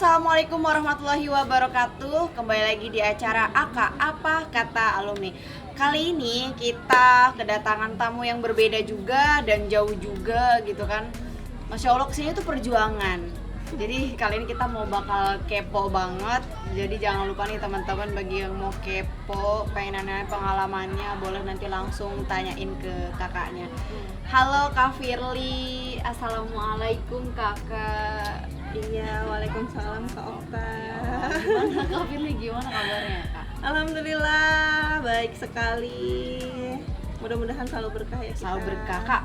Assalamualaikum warahmatullahi wabarakatuh. Kembali lagi di acara AK Apa Kata Alumni. Kali ini kita kedatangan tamu yang berbeda juga dan jauh juga gitu kan. Masya Allah, kesini tuh perjuangan. Jadi kali ini kita mau bakal kepo banget. Jadi jangan lupa nih teman-teman, bagi yang mau kepo, pengen nanya pengalamannya, boleh nanti langsung tanyain ke kakaknya. Halo Kak Firly, Assalamualaikum kakak. Iya, waalaikumsalam Kak Okta. Gimana Kak Firly, gimana kabarnya Kak? Alhamdulillah, baik sekali. Mudah-mudahan selalu berkah ya kita. Selalu berkah. Kak,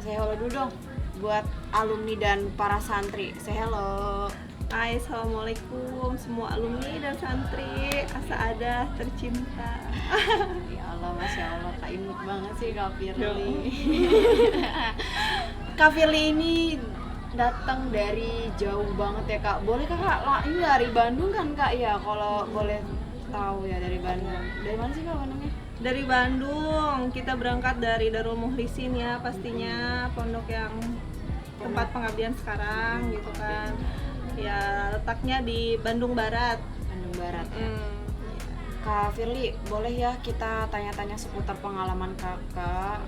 saya hello dulu dong buat alumni dan para santri. Saya hello. Hai, assalamualaikum semua alumni dan santri Asa'adah tercinta. Ya Allah, Masya Allah, Kak imut banget sih Kak Firly. Kak Firly ini datang dari jauh banget ya Kak. Boleh Kak, ini dari Bandung kan Kak ya, kalau boleh tahu ya, dari Bandung. Dari mana sih Kak Bandungnya? Dari Bandung, kita berangkat dari Darul Mukhlisin ya pastinya, pondok yang tempat pengabdian sekarang gitu kan. Ya, letaknya di Bandung Barat. Bandung Barat ya. Kak Firly, boleh ya kita tanya-tanya seputar pengalaman kakak,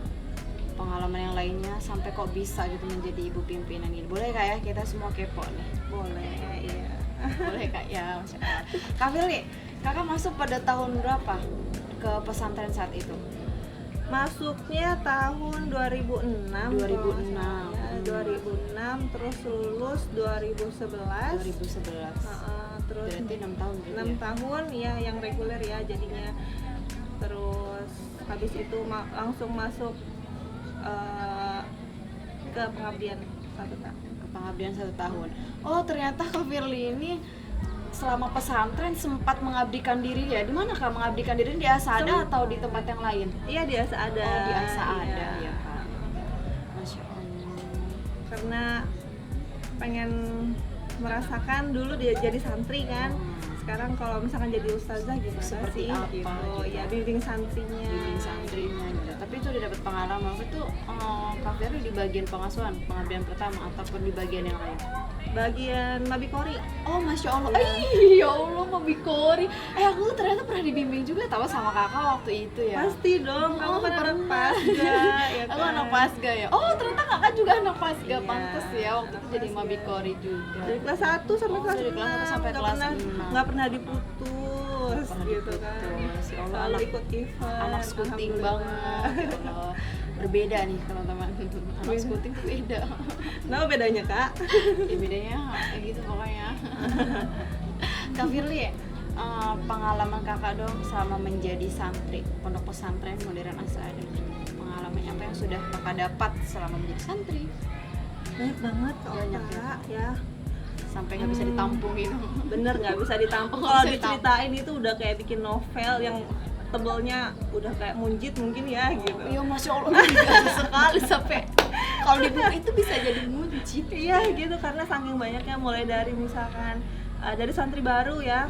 pengalaman yang lainnya sampai kok bisa gitu menjadi ibu pimpinan ini. Boleh Kak ya, kita semua kepo nih. Boleh, iya. Boleh Kak ya, Masya Allah. Kak Firly, kakak masuk pada tahun berapa ke pesantren saat itu? Masuknya tahun 2006. 2006 terus lulus 2011. 2011. Terus berarti 6 tahun gitu 6 tahun ya yang reguler ya jadinya. Terus habis itu langsung masuk ke pengabdian 1 tahun. Ke pengabdian 1 tahun. Oh, ternyata Kak Firly ini selama pesantren sempat mengabdikan diri ya. Di mana Kak mengabdikan diri, di Asa'adah atau di tempat yang lain? Iya, di Asa'adah. Oh, di Asa'adah iya. ya Kak. Masya Allah. Karena pengen merasakan dulu dia jadi santri kan. Sekarang kalau misalkan jadi ustazah gimana Seperti sih apa gitu. gitu. Ya bimbing santrinya. Bimbing santrinya gitu. Tapi itu udah dapat pengalaman. Itu Kak Firly di bagian pengasuhan, pengabdian pertama ataupun di bagian yang lain? Bagian Mabikori. Oh, Masya Allah. Ya Allah, Mabikori. Aku ternyata pernah dibimbing juga tahu sama kakak waktu itu ya. Pasti dong, kamu kan anak pasga ya kan? Aku anak pasga ya. Oh, ternyata kakak juga anak pasga. Iya, Pantes ya waktu itu jadi pasga. Mabikori juga. Dari kelas 1 sampai kelas dari 6 kelas 1 sampai kelas 6. nggak pernah diputus gitu kan. Ya Allah, Selalu ikut event. anak skuting alhamdulillah. banget. Ya Allah. Berbeda nih teman-teman. Anak skuting tuh beda. Nah, bedanya Kak? Ya bedanya kayak gitu pokoknya. Kak Firly, pengalaman kakak dong selama menjadi santri pondok pesantren modern Asa'adah. Pengalaman apa yang sudah kakak dapat selama menjadi santri? Banyak banget Kak Banyak Okta, ya. Sampai nggak bisa ditampung gitu. Bener, nggak bisa ditampung. Oh, Kalau bisa ditampung. diceritain itu udah kayak bikin novel yang tebelnya udah kayak munjit mungkin ya gitu. Iya, Masya Allah, biasa sekali sampai kalau di buku itu bisa jadi muncit. Iya gitu, karena saking banyaknya, mulai dari misalkan dari santri baru ya,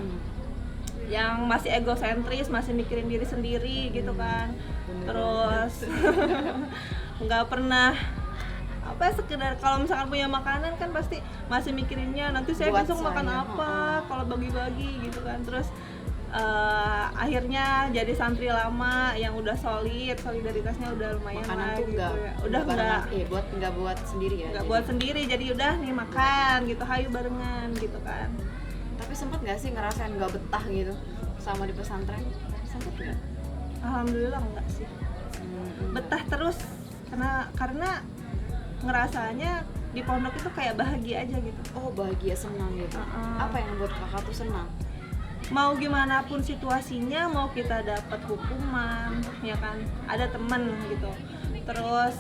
yang masih egosentris, masih mikirin diri sendiri gitu kan. Terus nggak pernah sekedar kalau misalkan punya makanan kan pasti masih mikirinnya nanti saya Buat besok makan saya, apa kalau bagi-bagi gitu kan. Terus akhirnya jadi santri lama yang udah solidaritasnya udah lumayan Makanan lah tuh gitu enggak, ya. Udah enggak buat sendiri ya. nggak jadi. buat sendiri, jadi udah nih makan gitu, hayu barengan gitu kan. Tapi sempat nggak sih ngerasain nggak betah gitu sama di pesantren? Sempet nggak? Alhamdulillah enggak sih, betah terus karena ngerasanya di pondok itu kayak bahagia aja gitu. Oh, bahagia, senang gitu. Apa yang buat kakak tuh senang? Mau gimana pun situasinya, mau kita dapat hukuman ya kan, ada temen gitu. Terus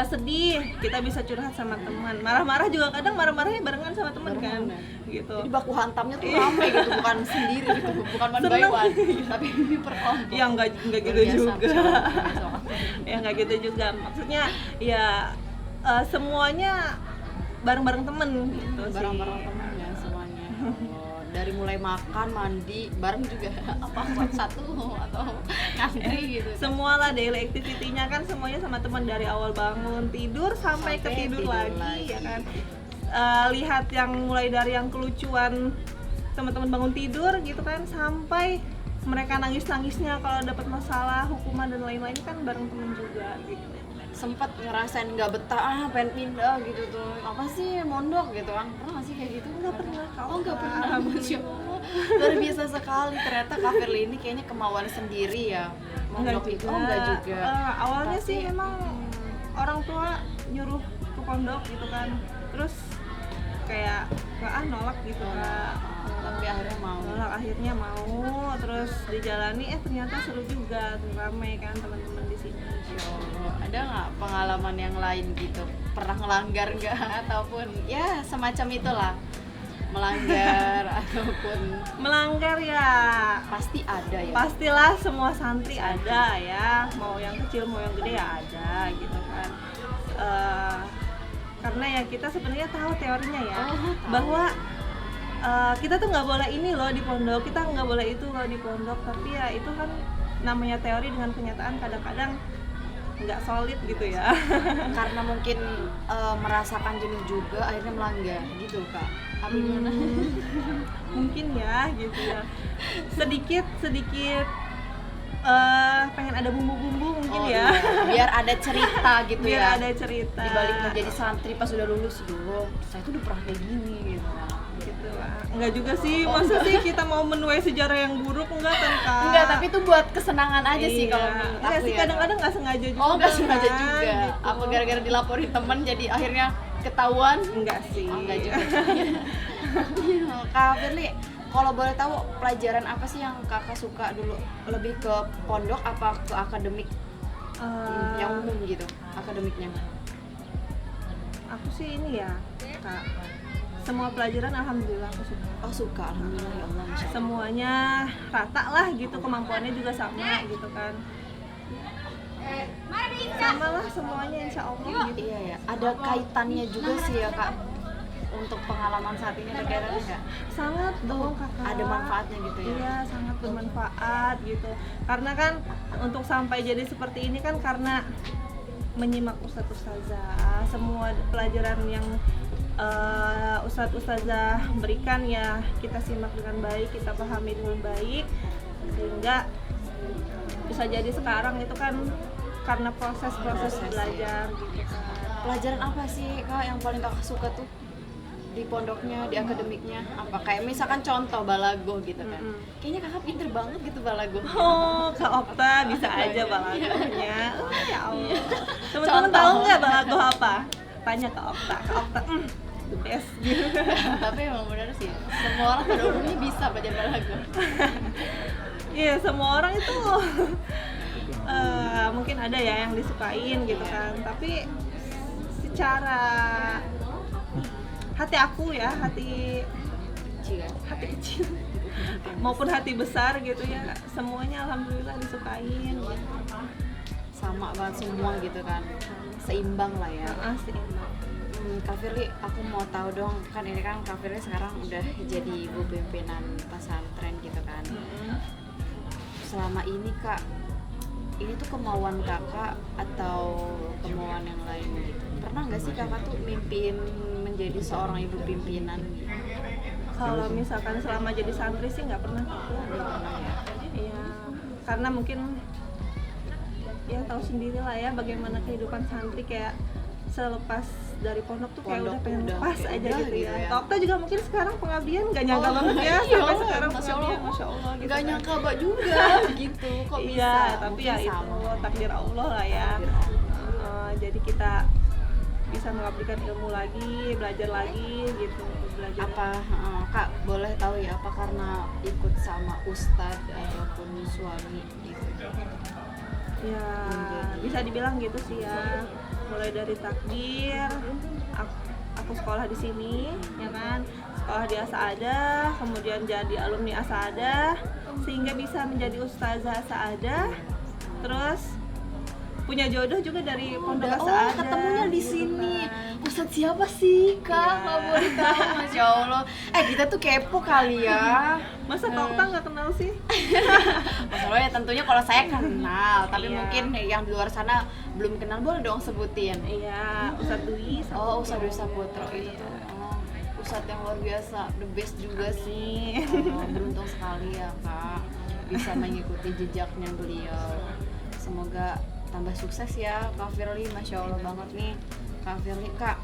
sedih, kita bisa curhat sama teman. Marah-marah juga kadang marahnya barengan sama teman kan gitu. Jadi baku hantamnya tuh ramai gitu, bukan sendiri gitu, bukan one by one, tapi per kelompok. Ya enggak gitu juga. Ya enggak gitu juga. Maksudnya ya semuanya bareng-bareng temen gitu sih. Bareng-bareng temen ya semuanya. Dari mulai makan, mandi, bareng juga apa buat satu atau ngantri gitu. Semua lah, daily activity-nya kan semuanya sama teman, dari awal bangun tidur sampai ke tidur lagi ya kan. lihat yang mulai dari yang kelucuan teman-teman bangun tidur gitu kan, sampai mereka nangis-nangisnya kalau dapat masalah, hukuman dan lain-lain kan bareng temen juga gitu. Sempat ngerasain nggak betah, pengen pindah gitu tuh, apa sih mondok gitu kan, pernah nggak sih kayak gitu? Nggak pernah. Oh nggak pernah. Masya Allah, luar biasa sekali. Ternyata Kak Firly ini kayaknya kemauan sendiri ya mondok itu. Oh enggak juga. Awalnya Tapi, sih emang orang tua nyuruh ke pondok gitu kan, terus kayak nolak gitu Kak. Tapi akhirnya mau. Nolak, akhirnya mau, terus dijalani ternyata seru juga, ramai kan teman-teman di sini. Ada nggak pengalaman yang lain gitu? Pernah ngelanggar nggak ataupun ya semacam itulah, melanggar ataupun Melanggar ya pasti ada ya. pastilah, semua santri ada ya, mau yang kecil mau yang gede ya ada gitu kan. Karena ya kita sebenarnya tahu teorinya ya, tahu. bahwa kita tuh nggak boleh ini loh di pondok, kita nggak boleh itu loh di pondok, tapi ya itu kan namanya teori dengan kenyataan kadang-kadang nggak solid gitu ya. Karena mungkin merasakan jenuh juga akhirnya melanggar gitu Kak. Apa gimana? Mungkin ya gitu ya, sedikit pengen ada bumbu-bumbu mungkin ya. Iya. Biar ada cerita gitu Biar ya. ada cerita Di balik menjadi santri pas udah lulus dulu, saya tuh udah pernah kayak gini gitu. gitu lah. Enggak juga sih, masa sih kita mau menuai sejarah yang buruk, enggak kan Kak? Enggak, tapi itu buat kesenangan aja sih kalau menurut enggak aku sih, ya. kadang-kadang nggak sengaja juga. Oh, nggak sengaja kan, juga. gitu. Apa gara-gara dilaporin teman jadi akhirnya ketahuan? Enggak sih. Oh, enggak juga. Kak Firly, kalau boleh tahu pelajaran apa sih yang Kakak suka dulu? Lebih ke pondok apa ke akademik? Yang umum gitu, akademiknya. Aku sih ini ya, Kak. Semua pelajaran alhamdulillah aku suka. Oh, suka, alhamdulillah ya Allah, Masya Allah. Semuanya rata lah gitu, kemampuannya juga sama gitu kan. Sama lah semuanya insya Allah gitu. Iya ya, ada kaitannya juga sih ya Kak untuk pengalaman saat ini terkadang enggak? Sangat dong Kakak. Ada manfaatnya gitu ya? Iya, sangat bermanfaat gitu. Karena kan untuk sampai jadi seperti ini kan karena menyimak ustadz-ustazah, semua pelajaran yang ustadz-ustazah berikan ya kita simak dengan baik, kita pahami dengan baik, sehingga bisa jadi sekarang itu kan karena proses belajar gitu kan. Pelajaran apa sih Kak yang paling Kakak suka tuh di pondoknya, di akademiknya? Apa kayak misalkan contoh balago gitu kan? Kayaknya Kakak pinter banget gitu balago. Oh, Kak Okta bisa aja balagonya. Ya Allah. Teman-teman Contoh. tahu nggak balago apa? Tanya Kak Okta. Kak Okta, the best gitu. Tapi emang benar sih, semua orang pada umumnya bisa belajar balago. Iya, semua orang itu mungkin ada ya yang disukain gitu kan. Tapi secara hati aku ya, hati kecil maupun hati besar gitu ya, semuanya alhamdulillah disukain gitu. Sama banget semua gitu kan, seimbang lah ya. Seimbang. Kak Firly, aku mau tahu dong, kan ini kan Kak Firly sekarang udah jadi ibu pimpinan pesantren gitu kan. Selama ini Kak, ini tuh kemauan Kakak atau kemauan yang lain gitu? Pernah nggak sih Kakak tuh mimpin menjadi seorang ibu pimpinan gitu? Kalau misalkan selama jadi santri sih nggak pernah gitu. Iya, karena mungkin ya tahu sendiri lah ya bagaimana kehidupan santri, kayak selepas dari pondok tuh kayak udah pengen lepas aja gitu ya. Okta juga mungkin sekarang pengabdian nggak nyangka banget ya sampai sekarang pengabdian, masya Allah gitu. Gak kan. nyangka Mbak juga gitu, kok bisa? Iya, tapi ya Mungkin itu sama. takdir Allah lah ya. Takdir Allah. Jadi kita bisa mengabdikan ilmu lagi, belajar lagi gitu, belajar. Apa Kak boleh tahu ya, apa karena ikut sama ustadz ataupun suami gitu? Ya, bisa dibilang gitu sih ya. Mulai dari takdir, aku sekolah di sini, ya kan, sekolah di Asa'adah, kemudian jadi alumni Asa'adah, sehingga bisa menjadi ustazah Asa'adah, terus punya jodoh juga dari pondok Asa'adah. Ketemunya di gitu sini. kan. Ustadz siapa sih Kak? Ya. Nggak boleh tahu, Masya Allah. Kita tuh kepo kali ya. Masa Kak Okta nggak kenal sih? Masalahnya tentunya kalau saya kenal, tapi Iya. mungkin yang di luar sana belum kenal, boleh dong sebutin. Iya, Ustadz Dwi. Oh, Ustadz Dwi Saputro itu tuh. Oh, Ustadz yang luar biasa, the best juga sih. Beruntung sekali ya Kak bisa mengikuti jejaknya beliau. Semoga tambah sukses ya Kak Firly, Masya Allah banget nih Kak Firly. Kak,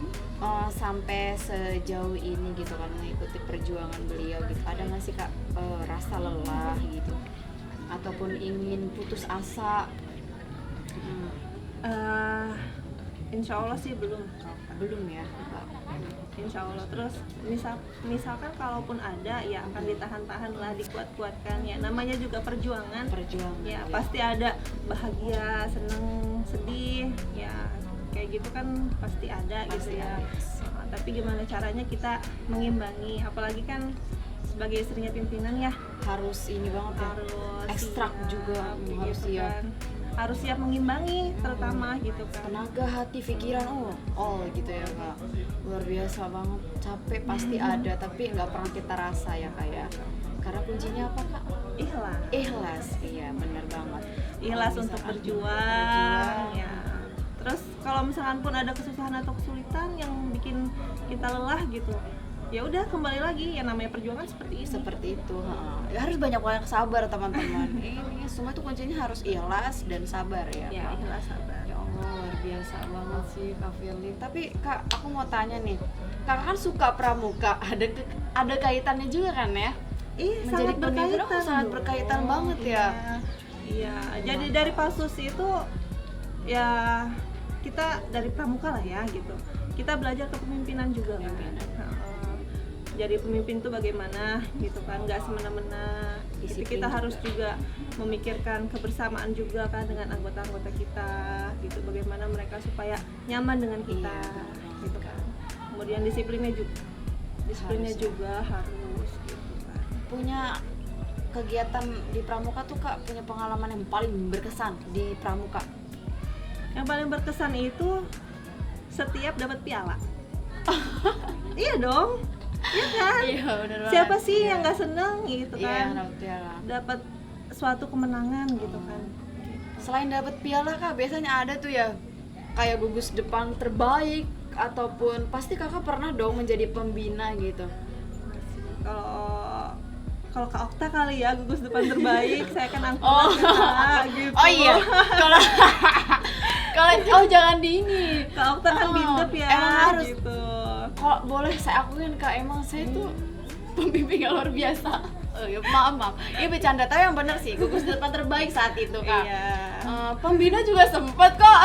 sampai sejauh ini gitu kan mengikuti perjuangan beliau gitu, ada nggak sih Kak rasa lelah gitu ataupun ingin putus asa? Insya Allah sih belum Ya Kak. Insya Allah. Terus misalkan kalaupun ada ya akan ditahan-tahan lah, dikuat-kuatkan ya, namanya juga perjuangan ya, pasti ada bahagia, seneng, sedih ya, kayak gitu kan pasti ada pasti gitu ya. Tapi gimana caranya kita mengimbangi, apalagi kan sebagai istrinya pimpinan ya harus ini banget ya, harus ekstrak siap, juga harus gitu siap kan. Harus siap mengimbangi terutama gitu kan. Tenaga, hati, pikiran, gitu ya Kak. Luar biasa banget. Capek pasti ada, tapi nggak pernah kita rasa ya Kak ya. Karena kuncinya apa Kak? Ikhlas. Iya benar banget. Ikhlas untuk berjuang ya. Terus kalau misalkan pun ada kesusahan atau kesulitan yang bikin kita lelah gitu, ya udah kembali lagi, yang namanya perjuangan seperti itu. Ya, harus banyak sabar teman-teman. Ini semua itu kuncinya harus ikhlas dan sabar ya Kak. Ikhlas, sabar. Ya Allah, luar biasa banget sih Kak Firly. Tapi Kak, aku mau tanya nih, Kakak kan suka pramuka, ada kaitannya juga kan ya? Menjadi pemimpin sangat berkaitan banget ya. Iya. Jadi dari Pasus itu ya kita dari pramuka lah ya gitu. Kita belajar kepemimpinan juga kan. Jadi pemimpin itu bagaimana gitu kan, nggak semena-mena. Kita harus juga memikirkan kebersamaan juga kan dengan anggota-anggota kita gitu, bagaimana mereka supaya nyaman dengan kita gitu kan. Kemudian disiplinnya juga harus gitu kan. Punya kegiatan di pramuka tuh Kak, punya pengalaman yang paling berkesan di pramuka? Yang paling berkesan itu setiap dapat piala. Iya dong. Iya kan? Iya, bener banget. Siapa sih yang nggak seneng gitu kan? Iya, dapat suatu kemenangan gitu kan. Selain dapat piala Kak, biasanya ada tuh ya kayak gugus depan terbaik, ataupun pasti Kakak pernah dong menjadi pembina gitu. Kalau Kak Okta kali ya gugus depan terbaik, saya kan angkutan gitu. Oh iya. Kalau jangan di ini. Kak Okta kan bindep ya. Emang harus gitu. Kalau boleh saya akuin Kak, emang saya tuh pembimbing yang luar biasa. Ya, maaf. Ini bercanda, tapi yang bener sih, gugus depan terbaik saat itu Kak. Iya. Pembina juga sempet kok.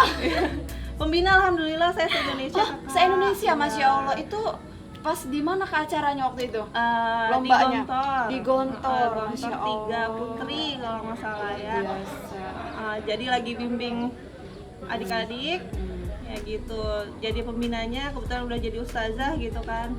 Pembina alhamdulillah saya se-Indonesia. Se-Indonesia, Masya Allah. Itu pas di mana ke acaranya waktu itu? Lombanya di Gontor. Masya Allah. 3 putri kalau nggak salah ya. Jadi lagi bimbing adik-adik ya gitu. Jadi pembinanya kebetulan udah jadi ustazah gitu kan.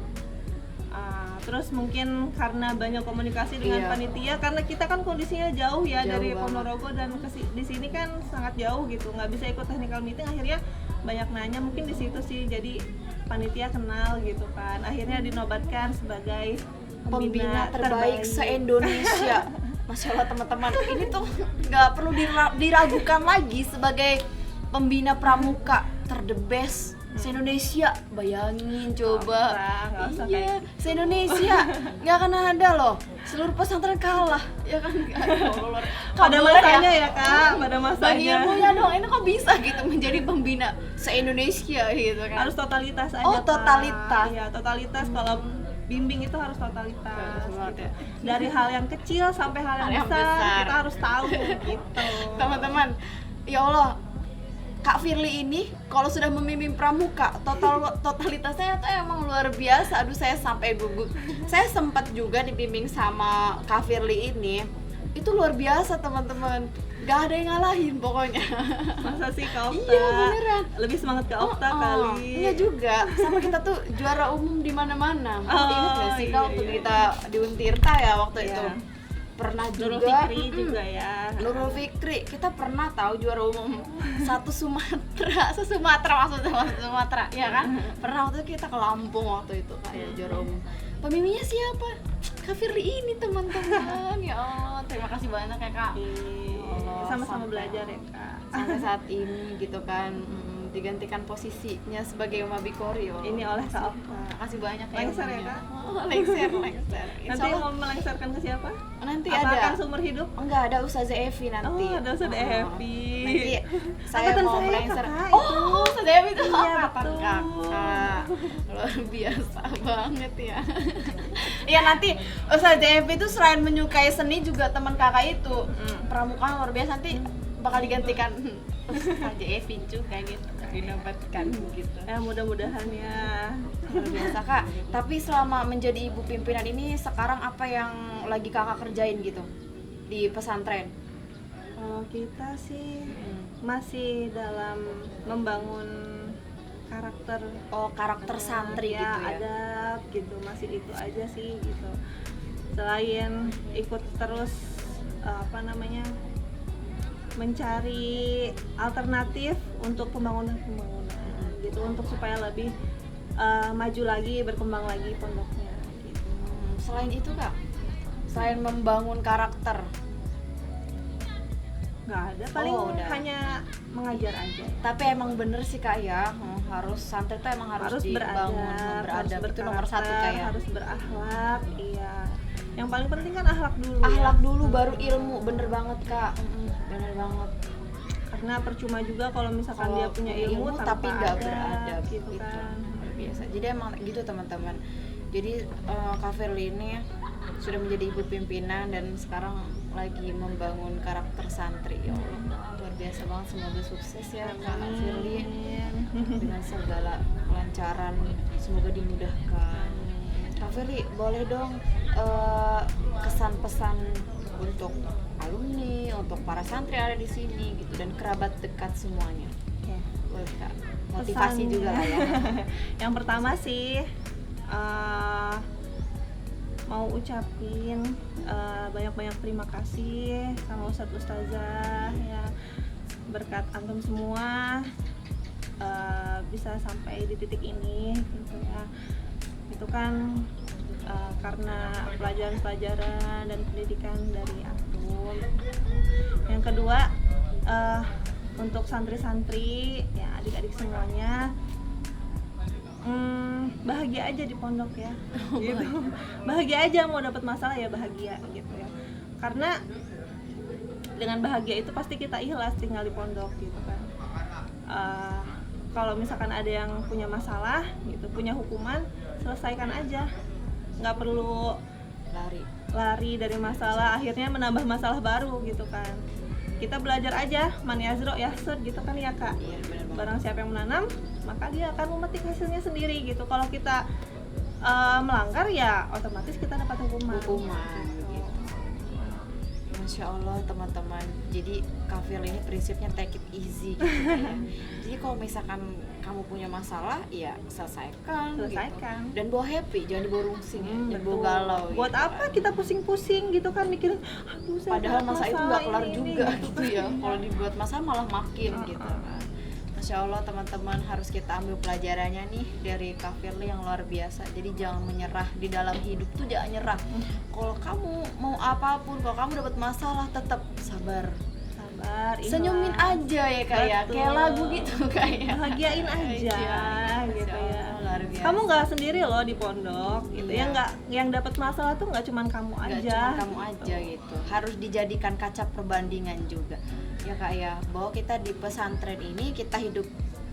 Terus mungkin karena banyak komunikasi dengan panitia, karena kita kan kondisinya jauh ya dari Ponorogo dan di sini kan sangat jauh gitu, nggak bisa ikut technical meeting, akhirnya banyak nanya, mungkin di situ sih jadi panitia kenal gitu kan, akhirnya dinobatkan sebagai pembina terbaik se-Indonesia. Masya Allah teman-teman, ini tuh nggak perlu diragukan lagi sebagai pembina pramuka terdebes se-Indonesia. Bayangin coba. Iya, se-Indonesia nggak akan ada loh, seluruh pesantren kalah ya kan. Pada masanya ya Kak, pada masanya. Bagi ilmunya dong, ini kok bisa gitu menjadi pembina se-Indonesia gitu kan. Harus totalitas aja. Totalitas. Iya, totalitas. Kalau bimbing itu harus totalitas gitu. Dari hal yang kecil sampai hal yang besar, kita harus tahu gitu. Teman-teman, ya Allah, Kak Firly ini kalau sudah memimpin pramuka, totalitasnya itu emang luar biasa. Aduh, saya sampai gugup. Saya sempat juga dibimbing sama Kak Firly ini. Itu luar biasa teman-teman. Gak ada yang ngalahin pokoknya. Masa sih Kak Okta? Iya beneran. Lebih semangat Kak Okta kali. Enggak juga. Sama kita tuh juara umum di mana-mana. Ingat gak sih Kak waktu kita di Untirta ya waktu itu? Pernah juga. Nurul Fikri juga ya. Nurul Fikri, kita pernah tahu juara umum Sumatera ya kan? Pernah waktu itu kita ke Lampung waktu itu kayak juara umum. Pemimpinnya siapa? Kak Firly ini teman-teman. Ya Allah, terima kasih banyak ya Kak. Sama-sama belajar ya Kak. Sampai saat ini gitu kan, digantikan posisinya sebagai Mabikori. Ini oleh Kak Okta. Makasih banyak ya. Lengser ya, Umumnya. Kak? Oh, lengser. Insya Nanti Allah mau melengsarkan ke siapa? nanti Apa ada. akan seumur hidup? Enggak, ada Ustazah Evi nanti. Oh, ada Ustazah Evi. Nanti saya Angkatan mau saya, melengser. Kakak, Oh, itu. Ustazah Evi itu Iya, angkatan betul. kakak. Luar biasa banget ya. Iya, nanti Ustazah Evi itu selain menyukai seni juga teman kakak itu pramuka luar biasa, nanti bakal digantikan Ustazah Evi juga gitu, dinobatkan gitu. Ya mudah-mudahan ya. Luar biasa Kak. Tapi selama menjadi ibu pimpinan ini sekarang apa yang lagi kakak kerjain gitu di pesantren? Kalau kita sih masih dalam membangun karakter. Oh, karakter santri ya, gitu ya. adab gitu, masih itu aja sih gitu. Selain ikut terus mencari alternatif untuk pembangunan gitu, untuk supaya lebih maju lagi, berkembang lagi pondoknya gitu. Selain itu Kak, selain membangun karakter, Nggak ada, paling udah. hanya mengajar aja. tapi emang bener sih Kak ya, harus santri tuh emang harus dibangun, beradab itu nomor satu Kak ya. harus berakhlak, iya. Yang paling penting kan akhlak dulu. Akhlak ya. dulu baru ilmu, bener banget Kak. Bener banget. Karena percuma juga kalau misalkan Kalau dia punya ilmu tapi nggak adab, beradab gitu itu kan. luar biasa. Jadi emang gitu teman-teman. Jadi Kak Firly ini sudah menjadi ibu pimpinan dan sekarang lagi membangun karakter santri. Ya Allah, luar biasa banget. Semoga sukses ya Kak Firly dengan segala kelancaran. Semoga dimudahkan. Kak Firly, boleh dong kesan pesan untuk alumni, untuk para santri yang ada di sini gitu dan kerabat dekat semuanya. Oke. Boleh Kak. Motivasi Pesannya. juga lah ya. Yang pertama sih mau ucapin banyak-banyak terima kasih sama Ustazah ya, berkat antum semua bisa sampai di titik ini gitu ya. Itu kan karena pelajaran-pelajaran dan pendidikan dari antum. Yang kedua, untuk santri-santri ya, adik-adik semuanya, bahagia aja di pondok ya, gitu. Bahagia aja, mau dapat masalah ya bahagia gitu ya. Karena dengan bahagia itu pasti kita ikhlas tinggal di pondok gitu kan. Kalau misalkan ada yang punya masalah gitu, punya hukuman, selesaikan aja, nggak perlu lari dari masalah, akhirnya menambah masalah baru gitu kan. Kita belajar aja, man yazro yahsud gitu kan ya Kak. Iya, benar banget. Barang siapa yang menanam, maka dia akan memetik hasilnya sendiri gitu. Kalau kita melanggar ya otomatis kita dapat hukuman. Gitu. Masya Allah teman-teman. Jadi Kak Firly ini prinsipnya take it easy gitu ya. Jadi kalau misalkan kamu punya masalah, ya selesaikan. Gitu. Dan bawa happy, jangan dibawa rungsing ya, jangan dibawa galau. Buat gitu apa kan. kita pusing-pusing gitu kan, mikirin aduh saya Padahal dapat masa itu nggak kelar ini, juga gitu gitu ya. Kalau dibuat masalah malah makin gitu kan. Masya Allah teman-teman, harus kita ambil pelajarannya nih dari Kak Firly yang luar biasa. Jadi jangan menyerah di dalam hidup tuh, jangan nyerah. Kalau kamu mau apapun, kalau kamu dapat masalah tetap sabar. ikhlas. Senyumin aja ya Kak ya, Betul. kayak lagu gitu kayak. Bahagiain aja gitu Masya ya. Allah, luar biasa. Kamu nggak sendiri loh di pondok gitu Iya. ya, nggak, yang dapat masalah tuh nggak cuman kamu Nggak aja. cuma kamu aja gitu, harus dijadikan kaca perbandingan juga ya Kak ya, bahwa kita di pesantren ini kita hidup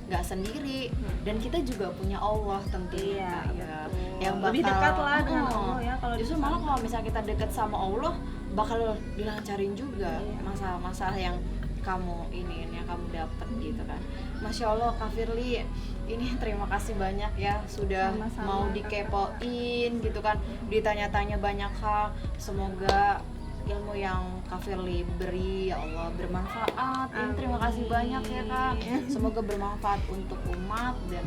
nggak sendiri dan kita juga punya Allah tentunya Iya, Kak, ya. betul. Yang bakal Lebih dekat lah dengan Allah ya kalau justru di malah pesantren. kalau misalnya kita dekat sama Allah bakal dilancarin juga Iya. masalah-masalah yang kamu ini yang kamu dapat gitu kan. Masya Allah Kak Firly, ini terima kasih banyak ya sudah Sama-sama, mau Kak. dikepoin gitu kan, ditanya-tanya banyak hal. Semoga ilmu yang Kak Firly beri ya Allah bermanfaat. Terima kasih banyak ya Kak, semoga bermanfaat untuk umat dan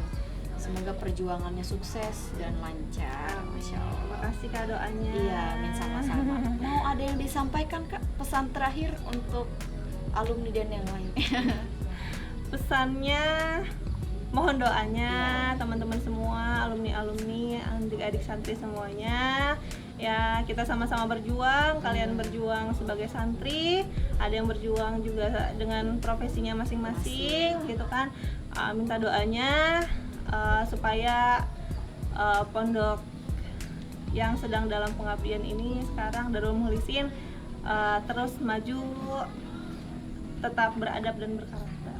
semoga perjuangannya sukses dan lancar. Masya Allah. Terima kasih Kak doanya. Iya, amin, sama-sama. Mau ada yang disampaikan Kak, pesan terakhir untuk alumni dan yang lain? Pesannya mohon doanya teman-teman semua, alumni-alumni, adik-adik santri semuanya Ya, kita sama-sama berjuang, kalian berjuang sebagai santri, ada yang berjuang juga dengan profesinya masing-masing gitu kan. Minta doanya supaya pondok yang sedang dalam pengabdian ini sekarang Darul Mukhlisin terus maju, tetap beradab dan berkarakter.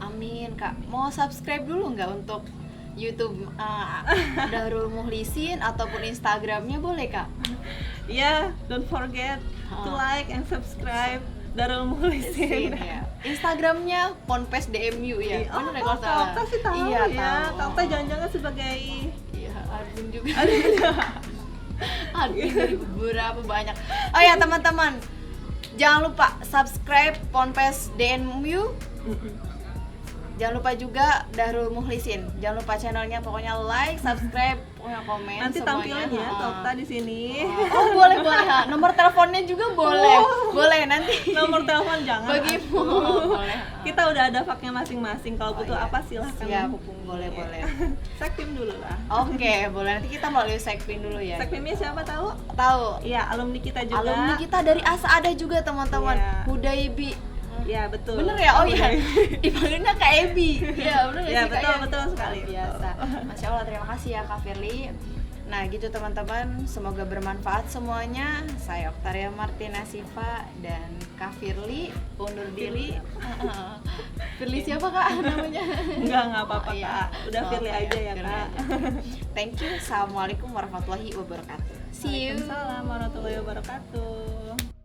Amin Kak. Mau subscribe dulu nggak untuk YouTube Darul Mukhlisin ataupun Instagramnya boleh Kak? Ya, don't forget to like and subscribe Darul Mukhlisin. Ya. Instagramnya Ponpes DMU ya. Oh, Bener ya kalau salah? Kakak sih tahu Iya, ya. tahu. Kakak jangan-jangan sebagai Iya, admin juga. Admin dari beberapa banyak. Oh ya teman-teman, jangan lupa subscribe Ponpes DMU. Jangan lupa juga Darul Mukhlisin. Jangan lupa channelnya, pokoknya like, subscribe, pokoknya komen nanti semuanya. tampilin ya Tokta di sini. Oh boleh boleh. Ha. Nomor teleponnya juga boleh. Boleh nanti. Nomor telepon jangan. Bagimu. Boleh. Kita udah ada faknya masing-masing. Kalau butuh iya. apa silahkan Siap. hubungi. Boleh boleh. Sekpim dulu lah. Oke, boleh. Nanti kita melalui Sekpin dulu ya. Sekpimnya siapa tahu? Tahu. Iya, alumni kita juga. Alumni kita dari ASA ada juga teman-teman. Iya. Hudaybi. Ya betul. Bener ya? Oh iya. Hudaybi. Dipanggilnya Kak Ebi. Iya, bener nggak Ya sih, Kak, betul ya? betul sekali. Biasa. Betul. Masya Allah, terima kasih ya Kak Firly. Nah gitu teman-teman, semoga bermanfaat semuanya. Saya Oktaria Martina Siva dan Kak Firly undur diri. Firly siapa Kak namanya? Enggak apa-apa Oh, iya. Kak. Udah Oh, Firly iya, aja ya Firly Kak. aja. Thank you. Assalamualaikum warahmatullahi wabarakatuh. See you. Waalaikumsalam warahmatullahi wabarakatuh.